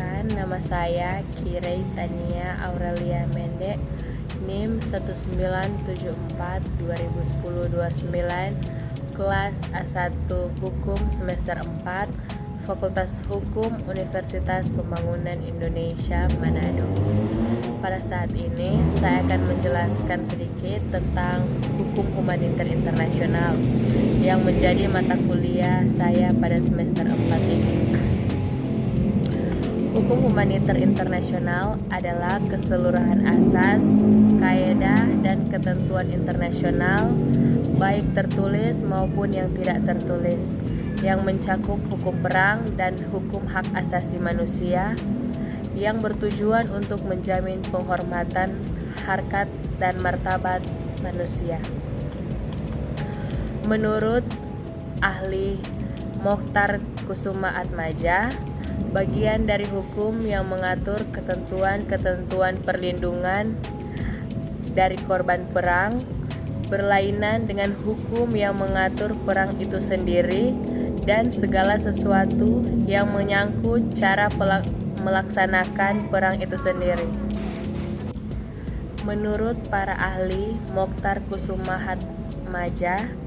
Perkenalkan, nama saya Kirei Tania Aurelia Mende, NIM 1974-2010-29, kelas A1 Hukum semester 4, Fakultas Hukum Universitas Pembangunan Indonesia Manado. Pada saat ini, saya akan menjelaskan sedikit tentang Hukum Humaniter Internasional yang menjadi mata kuliah saya pada semester 4 ini. Hukum Humaniter Internasional adalah keseluruhan asas, kaidah, dan ketentuan internasional, baik tertulis maupun yang tidak tertulis, yang mencakup hukum perang dan hukum hak asasi manusia, yang bertujuan untuk menjamin penghormatan harkat dan martabat manusia. Menurut ahli Mokhtar Kusumaatmadja, bagian dari hukum yang mengatur ketentuan-ketentuan perlindungan dari korban perang berlainan dengan hukum yang mengatur perang itu sendiri dan segala sesuatu yang menyangkut cara melaksanakan perang itu sendiri. Menurut para ahli Mokhtar Kusumaatmadja,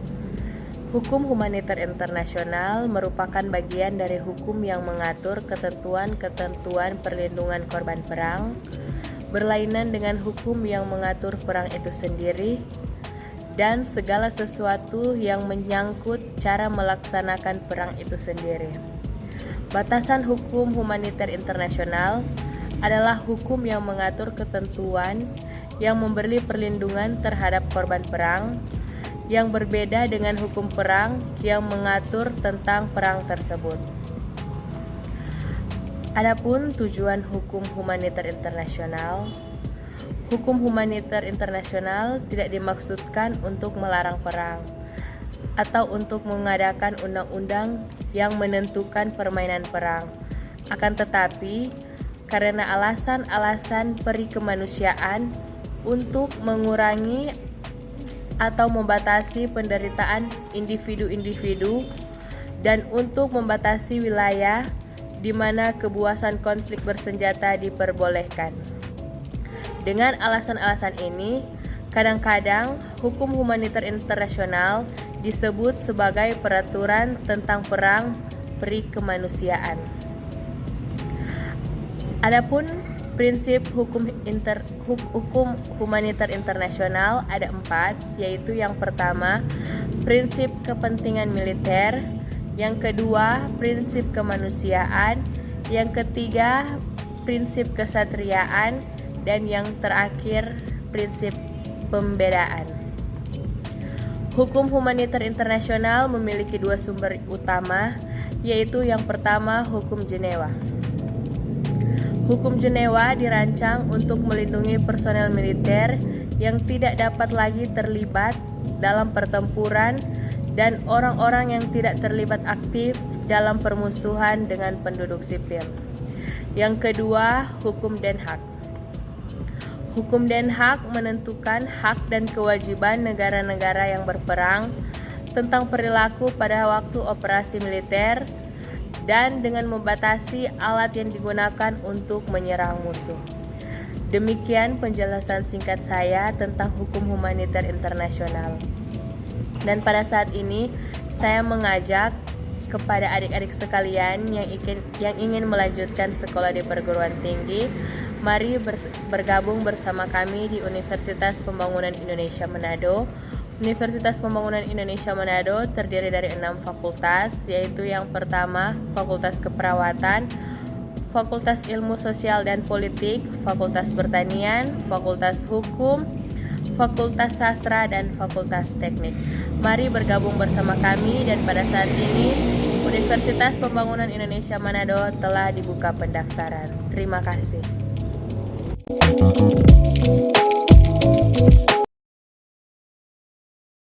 hukum humaniter internasional merupakan bagian dari hukum yang mengatur ketentuan-ketentuan perlindungan korban perang, berlainan dengan hukum yang mengatur perang itu sendiri, dan segala sesuatu yang menyangkut cara melaksanakan perang itu sendiri. Batasan hukum humaniter internasional adalah hukum yang mengatur ketentuan yang memberi perlindungan terhadap korban perang, yang berbeda dengan hukum perang yang mengatur tentang perang tersebut. Adapun tujuan hukum humaniter internasional, hukum humaniter internasional tidak dimaksudkan untuk melarang perang atau untuk mengadakan undang-undang yang menentukan permainan perang. Akan tetapi, karena alasan-alasan peri kemanusiaan untuk mengurangi atau membatasi penderitaan individu-individu dan untuk membatasi wilayah di mana kebuasan konflik bersenjata diperbolehkan. Dengan alasan-alasan ini, kadang-kadang hukum humaniter internasional disebut sebagai peraturan tentang perang peri kemanusiaan. Adapun prinsip hukum humaniter internasional ada 4, yaitu yang pertama, prinsip kepentingan militer, yang kedua, prinsip kemanusiaan, yang ketiga, prinsip kesatriaan, dan yang terakhir, prinsip pembedaan. Hukum humaniter internasional memiliki 2 sumber utama, yaitu yang pertama, hukum Jenewa. Hukum Jenewa dirancang untuk melindungi personel militer yang tidak dapat lagi terlibat dalam pertempuran dan orang-orang yang tidak terlibat aktif dalam permusuhan dengan penduduk sipil. Yang kedua, hukum Den Haag. Hukum Den Haag menentukan hak dan kewajiban negara-negara yang berperang tentang perilaku pada waktu operasi militer dan dengan membatasi alat yang digunakan untuk menyerang musuh. Demikian penjelasan singkat saya tentang hukum humaniter internasional. Dan pada saat ini saya mengajak kepada adik-adik sekalian yang ingin melanjutkan sekolah di perguruan tinggi, mari bergabung bersama kami di Universitas Pembangunan Indonesia Manado. Universitas Pembangunan Indonesia Manado terdiri dari 6 fakultas, yaitu yang pertama, Fakultas Keperawatan, Fakultas Ilmu Sosial dan Politik, Fakultas Pertanian, Fakultas Hukum, Fakultas Sastra, dan Fakultas Teknik. Mari bergabung bersama kami, dan pada saat ini Universitas Pembangunan Indonesia Manado telah dibuka pendaftaran. Terima kasih.